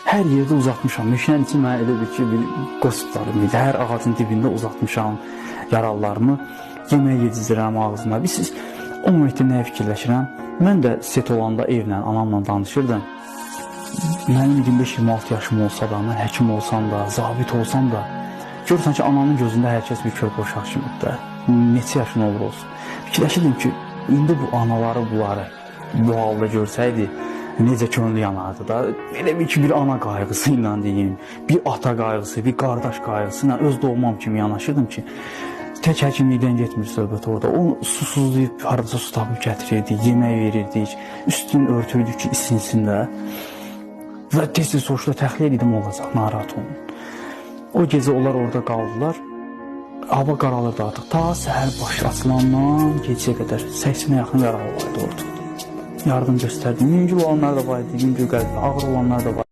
Hər yerdə uzatmışam. Meşənin içi mənə elə bir ki, bir qospitalım idi. Hər ağacın dibində uzatmışam yaralılarımı. Yemək yedizdirəm ağzıma. Siz o müddətdə nəyə fikirləşirəm? Mən də set olanda evlə, anamla danışırdım. Mənim 25-26 yaşım olsa da, mən həkim olsam da, zabit olsam da, görürsən ki, anamın gözündə hər kəs bir körpə uşaq kimidir də. Neçə yaşın olur olsun. Fikirləşirdim ki, indi bu anaları bunları bu halda görsəydi, necə könlü yanardı da. Belə bir ki, bir ana qayğısı ilə deyim, bir ata qayğısı, bir qardaş qayğısı ilə öz doğmam kimi yanaşırdım ki, tək həkimlikdən getmir söhbət orada. Onu susuzlayıb, haradasa su tapıb gətirirdik, yemək verirdik, üstünü örtürdük ki, isinsin də. Və tez-tez soğuşda təxliyə edim olacaq, narahat olun. O gecə onlar orada qaldılar. Hava qaralırdı artıq. Ta səhər başı açılandan gecəyə qədər 80-ə yaxın yaralı vardı orada. Yardım göstərdim. Yüngül olanlar da var idi, yüngül qəlbə, ağır olanlar da var.